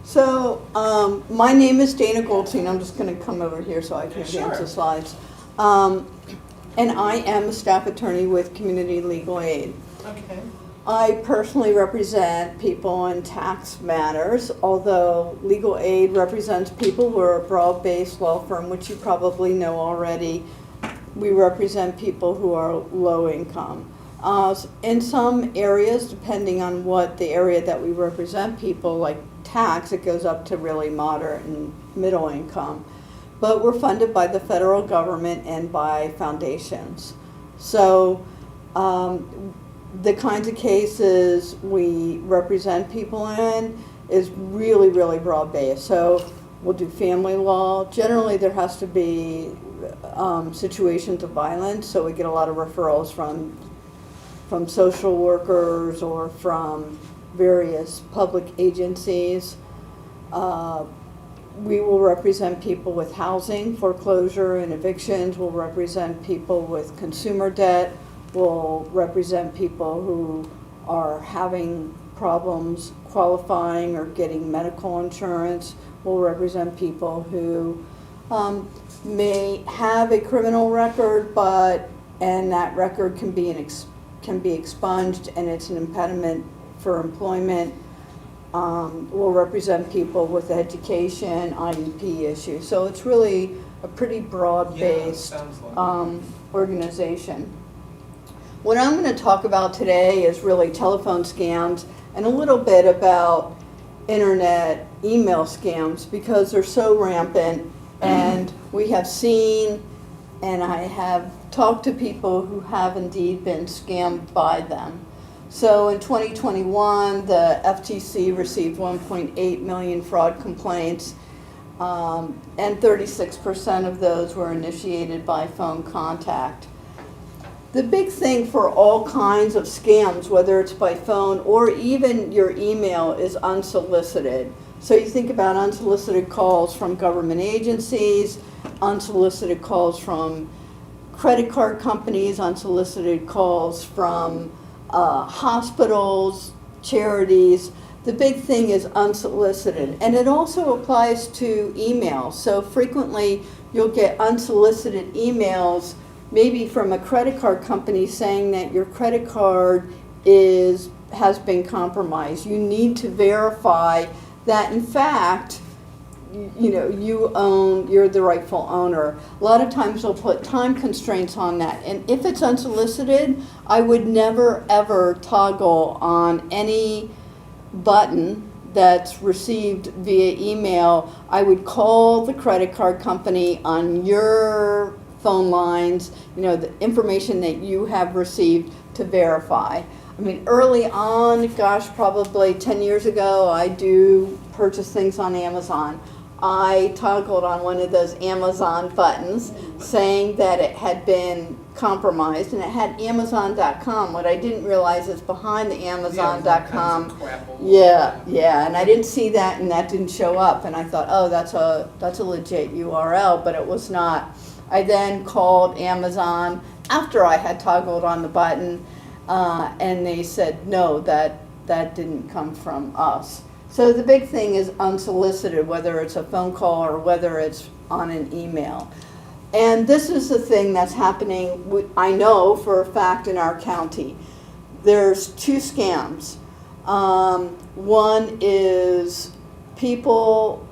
So, my name is Dana Goldstein. I'm just going to come over here so I can advance the slides. And I am a staff attorney with Community Legal Aid. Okay. I personally represent people in tax matters, although Legal Aid represents people. We're a broad-based law firm, which you probably know already. We represent people who are low income. In some areas, depending on what the area that we represent people, like tax, it goes up to really moderate and middle income. But we're funded by the federal government and by foundations. So the kinds of cases we represent people in is really, really broad-based. So we'll do family law. Generally, there has to be situations of violence, so we get a lot of referrals from social workers or from various public agencies. We will represent people with housing, foreclosure, and evictions. We'll represent people with consumer debt. We'll represent people who are having problems qualifying or getting medical insurance. We'll represent people who may have a criminal record, and that record can be expunged, and it's an impediment for employment. We'll represent people with education, IEP issues. So it's really a pretty broad-based organization. What I'm going to talk about today is really telephone scams and a little bit about internet email scams, because they're so rampant, and we have seen, and I have talked to people who have indeed been scammed by them. So in 2021, the FTC received 1.8 million fraud complaints, and 36% of those were initiated by phone contact. The big thing for all kinds of scams, whether it's by phone or even your email, is unsolicited. So you think about unsolicited calls from government agencies, unsolicited calls from credit card companies, unsolicited calls from hospitals, charities. The big thing is unsolicited, and it also applies to email. So frequently you'll get unsolicited emails, maybe from a credit card company, saying that your credit card has been compromised. You need to verify that in fact you're the rightful owner. A lot of times they'll put time constraints on that. And if it's unsolicited, I would never ever toggle on any button that's received via email. I would call the credit card company on your phone lines, the information that you have received, to verify. I mean, early on, probably 10 years ago, I do purchase things on Amazon. I toggled on one of those Amazon buttons saying that it had been compromised, and it had Amazon.com. What I didn't realize is behind the Amazon.com, and I didn't see that, and that didn't show up, and I thought, oh, that's a legit URL, but it was not. I then called Amazon after I had toggled on the button, and they said, no, that didn't come from us. So the big thing is unsolicited, whether it's a phone call or whether it's on an email. And this is the thing that's happening, I know for a fact, in our county. There's two scams. One is people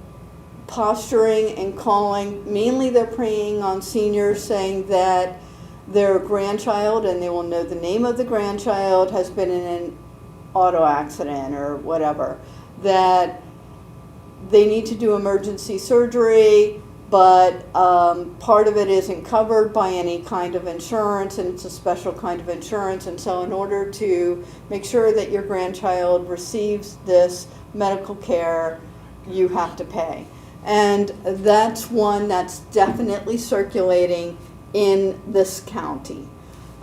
posturing and calling, mainly they're preying on seniors, saying that their grandchild, and they will know the name of the grandchild, has been in an auto accident or whatever, that they need to do emergency surgery, but part of it isn't covered by any kind of insurance, and it's a special kind of insurance. And so in order to make sure that your grandchild receives this medical care, you have to pay. And that's one that's definitely circulating in this county.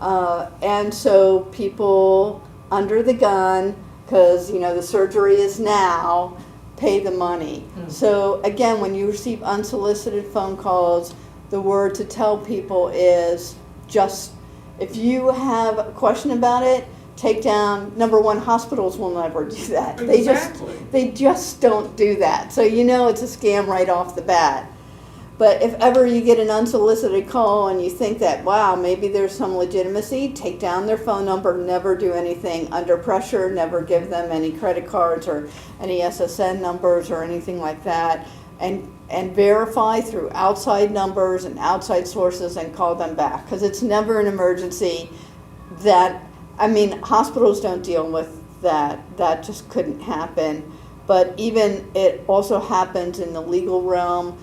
And so people under the gun, because the surgery is now, pay the money. So again, when you receive unsolicited phone calls, the word to tell people is just, if you have a question about it, take down, number one, hospitals will never do that. Exactly. They just don't do that. So you know it's a scam right off the bat. But if ever you get an unsolicited call and you think that, wow, maybe there's some legitimacy, take down their phone number, never do anything under pressure, never give them any credit cards or any SSN numbers or anything like that, and verify through outside numbers and outside sources and call them back. Because it's never an emergency that, I mean, hospitals don't deal with that. That just couldn't happen. But even it also happens in the legal realm.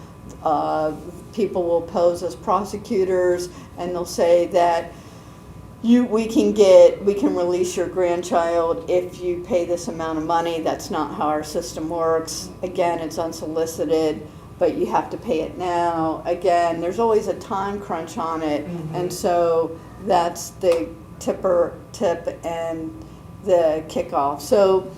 People will pose as prosecutors and they'll say that we can release your grandchild if you pay this amount of money. That's not how our system works. Again, it's unsolicited, but you have to pay it now. Again, there's always a time crunch on it, and so that's the tip and the kickoff. So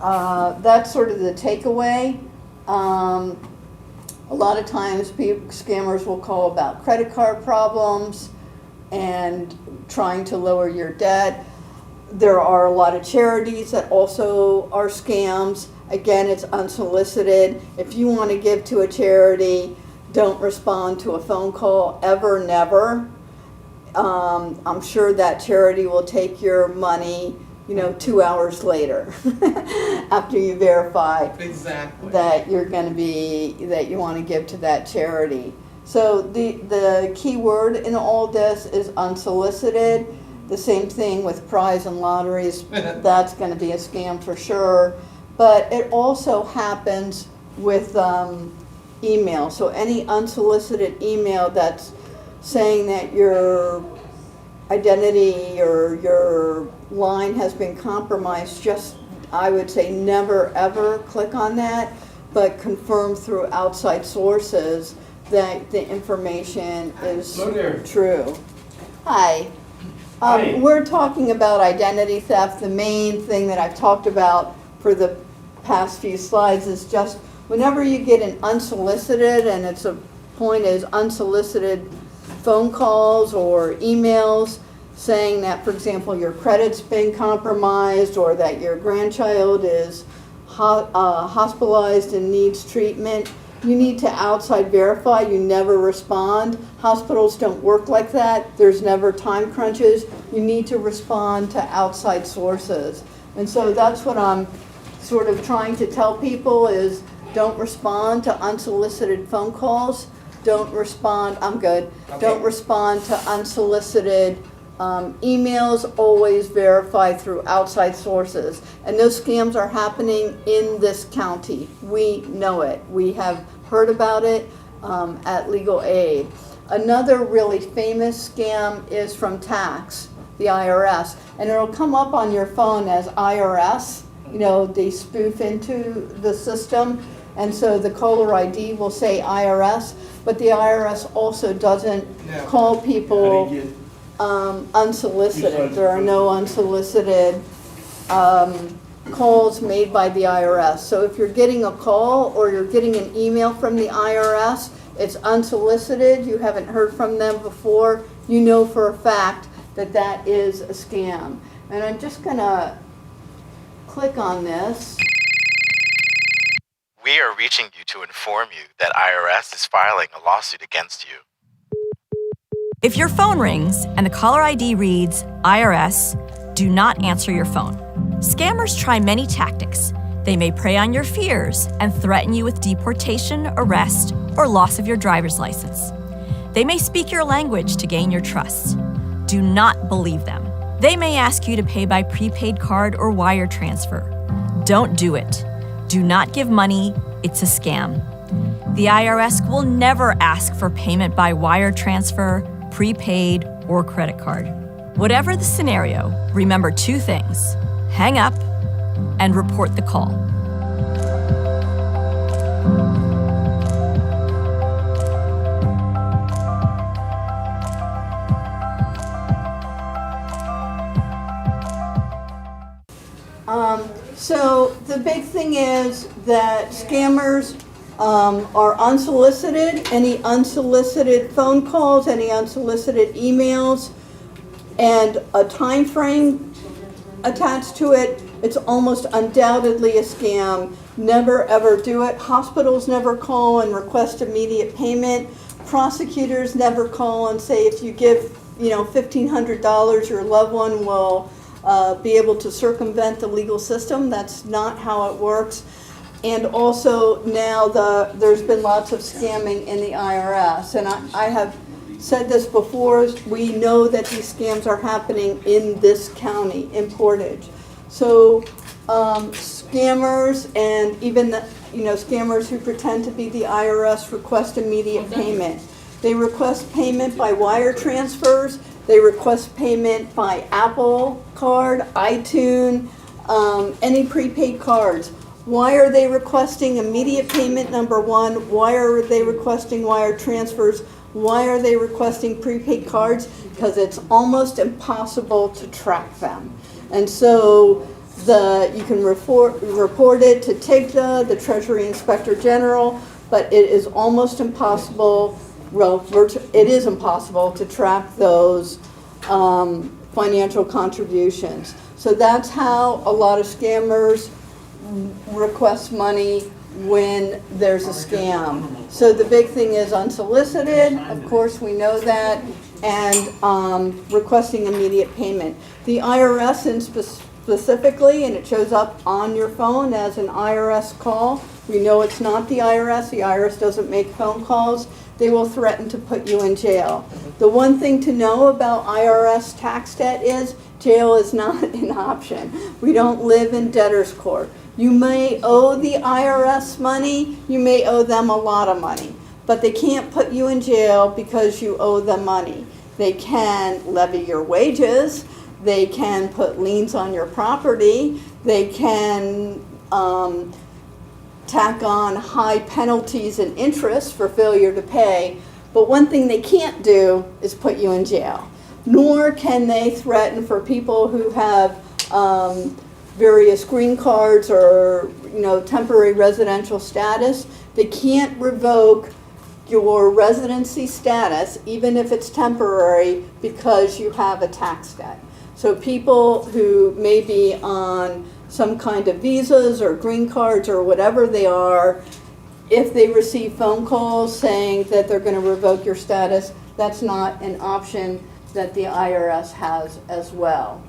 that's sort of the takeaway. A lot of times scammers will call about credit card problems and trying to lower your debt. There are a lot of charities that also are scams. Again, it's unsolicited. If you want to give to a charity, don't respond to a phone call, ever, never. I'm sure that charity will take your money 2 hours later after you verify Exactly. that that you want to give to that charity. So the key word in all this is unsolicited. The same thing with prize and lotteries. That's going to be a scam for sure. But it also happens with email. So any unsolicited email that's saying that your identity or your line has been compromised, just, I would say, never ever click on that, but confirm through outside sources that the information is Hello there. true. Hi. Hi. We're talking about identity theft. The main thing that I've talked about for the past few slides is just whenever you get an unsolicited, and it's a point is unsolicited phone calls or emails saying that, for example, your credit's been compromised or that your grandchild is hospitalized and needs treatment, you need to outside verify. You never respond. Hospitals don't work like that. There's never time crunches. You need to respond to outside sources. And so that's what I'm sort of trying to tell people is don't respond to unsolicited phone calls. Don't respond, I'm good. Okay. Don't respond to unsolicited emails. Always verify through outside sources. And those scams are happening in this county. We know it. We have heard about it at Legal Aid. Another really famous scam is from tax, the IRS. And it'll come up on your phone as IRS. They spoof into the system. And so the caller ID will say IRS, but the IRS also doesn't call people unsolicited. There are no unsolicited calls made by the IRS. So if you're getting a call or you're getting an email from the IRS, it's unsolicited, you haven't heard from them before, you know for a fact that that is a scam. And I'm just gonna click on this. We are reaching you to inform you that IRS is filing a lawsuit against you. If your phone rings and the caller ID reads IRS, do not answer your phone. Scammers try many tactics. They may prey on your fears and threaten you with deportation, arrest, or loss of your driver's license. They may speak your language to gain your trust. Do not believe them. They may ask you to pay by prepaid card or wire transfer. Don't do it. Do not give money. It's a scam. The IRS will never ask for payment by wire transfer, prepaid, or credit card. Whatever the scenario, remember two things: hang up and report the call. So the big thing is that scammers are unsolicited. Any unsolicited phone calls, any unsolicited emails, and a time frame attached to it, it's almost undoubtedly a scam. Never ever do it. Hospitals never call and request immediate payment. Prosecutors never call and say if you give, $1,500, your loved one will be able to circumvent the legal system. That's not how it works. And also now there's been lots of scamming in the IRS. And I have said this before, we know that these scams are happening in this county, in Portage. So scammers and even scammers who pretend to be the IRS request immediate payment. They request payment by wire transfers. They request payment by Apple Card, iTunes, any prepaid cards. Why are they requesting immediate payment, number one? Why are they requesting wire transfers? Why are they requesting prepaid cards? Because it's almost impossible to track them. And so you can report it to TIGTA, the Treasury Inspector General, but it is almost impossible, it is impossible to track those financial contributions. So that's how a lot of scammers request money when there's a scam. So the big thing is unsolicited, of course we know that, and requesting immediate payment. The IRS specifically, and it shows up on your phone as an IRS call. We know it's not the IRS doesn't make phone calls. They will threaten to put you in jail. The one thing to know about IRS tax debt is jail is not an option. We don't live in debtor's court. You may owe the IRS money, you may owe them a lot of money, but they can't put you in jail because you owe them money. They can levy your wages, they can put liens on your property, they can tack on high penalties and interest for failure to pay, but one thing they can't do is put you in jail. Nor can they threaten for people who have various green cards or temporary residential status. They can't revoke your residency status, even if it's temporary, because you have a tax debt. So people who may be on some kind of visas or green cards or whatever they are, if they receive phone calls saying that they're going to revoke your status, that's not an option that the IRS has as well.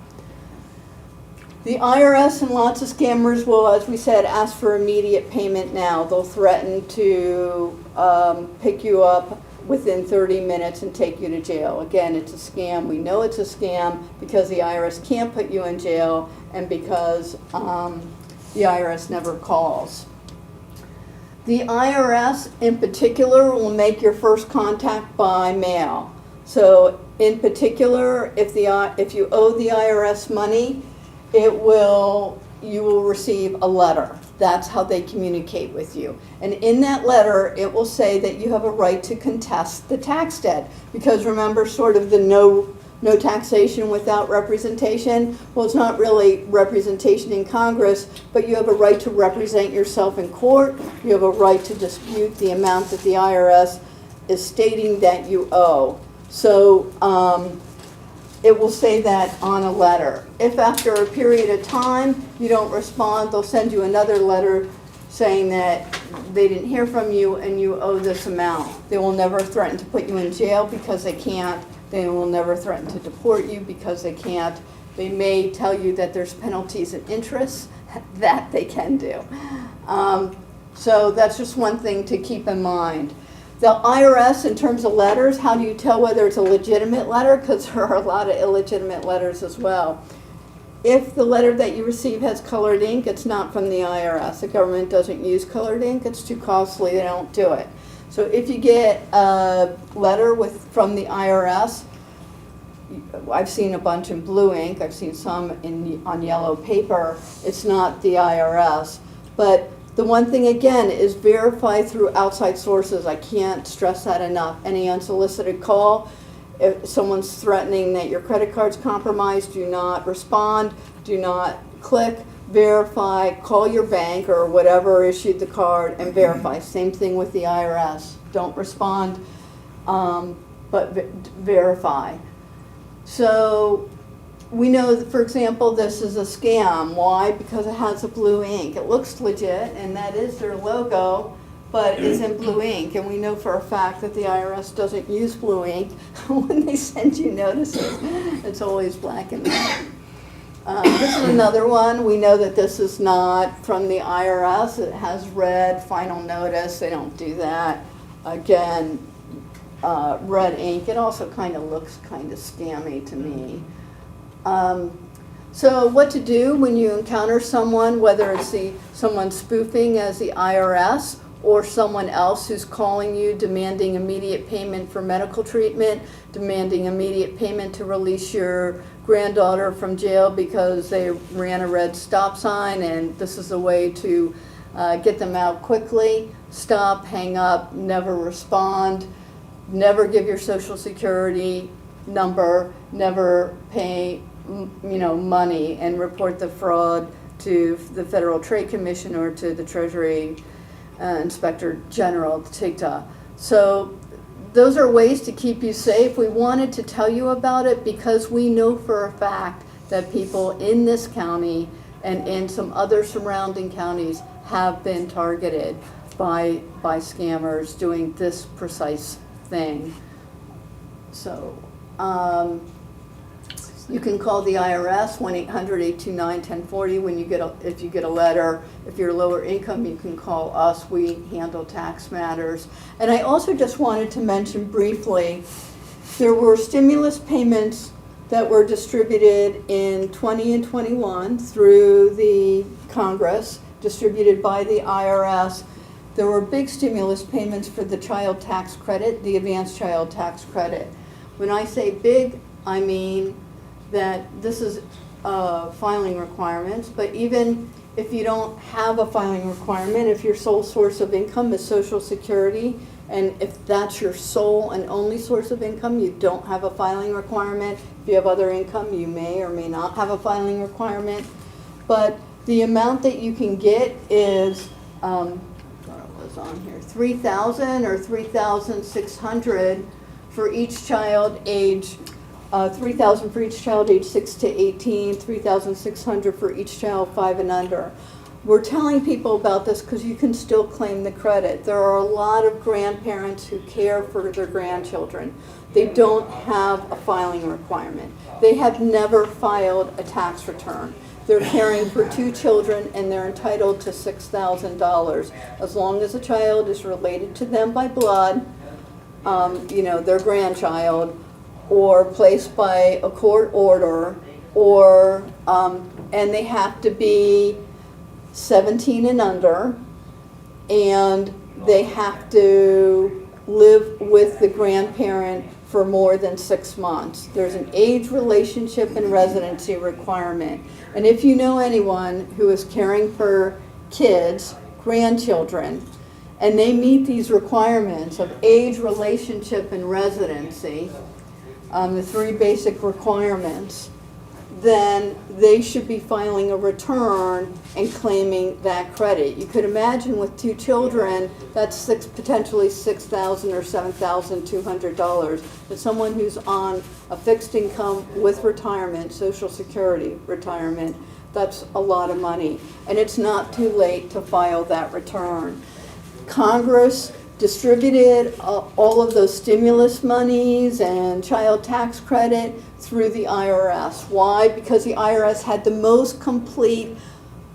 The IRS and lots of scammers will, as we said, ask for immediate payment now. They'll threaten to pick you up within 30 minutes and take you to jail. Again, it's a scam. We know it's a scam because the IRS can't put you in jail and because the IRS never calls. The IRS in particular will make your first contact by mail. So in particular, if you owe the IRS money, you will receive a letter. That's how they communicate with you. And in that letter, it will say that you have a right to contest the tax debt. Because remember sort of the no taxation without representation? Well, it's not really representation in Congress, but you have a right to represent yourself in court. You have a right to dispute the amount that the IRS is stating that you owe. So it will say that on a letter. If after a period of time you don't respond, they'll send you another letter saying that they didn't hear from you and you owe this amount. They will never threaten to put you in jail because they can't. They will never threaten to deport you because they can't. They may tell you that there's penalties and interest. That they can do. So that's just one thing to keep in mind. The IRS, in terms of letters, how do you tell whether it's a legitimate letter? Because there are a lot of illegitimate letters as well. If the letter that you receive has colored ink, it's not from the IRS. The government doesn't use colored ink. It's too costly. They don't do it. So if you get a letter from the IRS, I've seen a bunch in blue ink. I've seen some on yellow paper. It's not the IRS. But the one thing, again, is verify through outside sources. I can't stress that enough. Any unsolicited call, if someone's threatening that your credit card's compromised, do not respond, do not click, verify, call your bank or whatever issued the card and verify. Same thing with the IRS. Don't respond, but verify. So we know that, for example, this is a scam. Why? Because it has a blue ink. It looks legit, and that is their logo, but it's in blue ink. And we know for a fact that the IRS doesn't use blue ink when they send you notices. It's always black and white. This is another one. We know that this is not from the IRS. It has red final notice. They don't do that. Again, red ink. It also kind of looks kind of scammy to me. So what to do when you encounter someone, whether it's someone spoofing as the IRS or someone else who's calling you demanding immediate payment for medical treatment, demanding immediate payment to release your granddaughter from jail because they ran a red stop sign and this is a way to get them out quickly. Stop, hang up, never respond, never give your Social Security number, never pay money, and report the fraud to the Federal Trade Commission or to the Treasury Inspector General, TIGTA. So those are ways to keep you safe. We wanted to tell you about it because we know for a fact that people in this county and in some other surrounding counties have been targeted by scammers doing this precise thing. So you can call the IRS, 1-800-829-1040 if you get a letter. If you're lower income, you can call us. We handle tax matters. And I also just wanted to mention briefly, there were stimulus payments that were distributed in 20 and 21 through the Congress, distributed by the IRS. There were big stimulus payments for the child tax credit, the advanced child tax credit. When I say big, I mean that this is filing requirements, but even if you don't have a filing requirement, if your sole source of income is Social Security, and if that's your sole and only source of income, you don't have a filing requirement. If you have other income, you may or may not have a filing requirement. But the amount that you can get is, what was on here, $3,000 or $3,600 for each child age. $3,000 for each child age 6 to 18, $3,600 for each child 5 and under. We're telling people about this because you can still claim the credit. There are a lot of grandparents who care for their grandchildren. They don't have a filing requirement. They have never filed a tax return. They're caring for 2 children and they're entitled to $6,000 as long as the child is related to them by blood, their grandchild, or placed by a court order, or and they have to be 17 and under, and they have to live with the grandparent for more than 6 months. There's an age, relationship, and residency requirement. And if you know anyone who is caring for kids, grandchildren, and they meet these requirements of age, relationship, and residency, the 3 basic requirements, then they should be filing a return and claiming that credit. You could imagine with 2 children, that's potentially $6,000 or $7,200. But someone who's on a fixed income with retirement, Social Security retirement, that's a lot of money. And it's not too late to file that return. Congress distributed all of those stimulus monies and child tax credit through the IRS. Why? Because the IRS had the most complete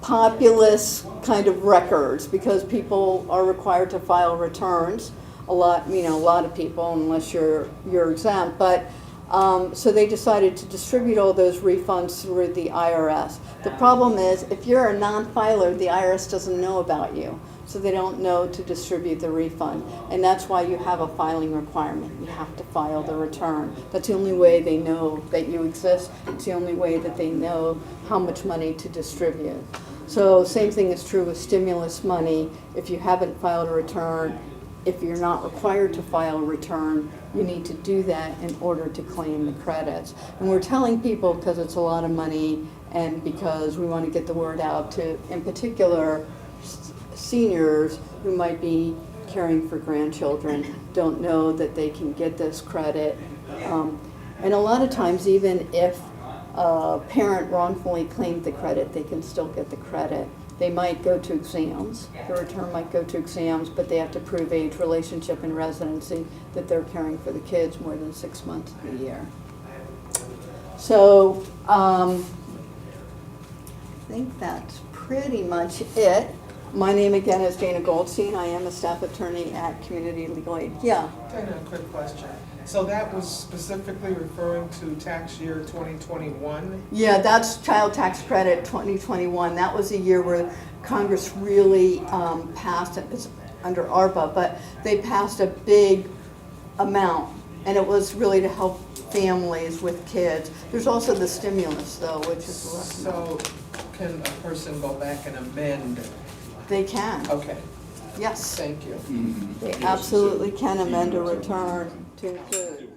populous kind of records, because people are required to file returns. A lot of people, unless you're exempt. But so they decided to distribute all those refunds through the IRS. The problem is, if you're a non-filer, the IRS doesn't know about you. So they don't know to distribute the refund. And that's why you have a filing requirement. You have to file the return. That's the only way they know that you exist. It's the only way that they know how much money to distribute. So same thing is true with stimulus money. If you haven't filed a return, if you're not required to file a return, you need to do that in order to claim the credits. And we're telling people because it's a lot of money and because we want to get the word out to, in particular, seniors who might be caring for grandchildren, don't know that they can get this credit. And a lot of times, even if a parent wrongfully claimed the credit, they can still get the credit. They might go to exams, the return might go to exams, but they have to prove age, relationship, and residency, that they're caring for the kids more than 6 months of the year. So, I think that's pretty much it. My name again is Dana Goldstein. I am a staff attorney at Community Legal Aid. Yeah. Dana, a quick question. So that was specifically referring to tax year 2021? Yeah, that's Child Tax Credit 2021. That was a year where Congress really passed, it's under ARPA, but they passed a big amount, and it was really to help families with kids. There's also the stimulus, though, which is less. So can a person go back and amend? They can, Okay, yes. thank you. They absolutely can amend a return to include.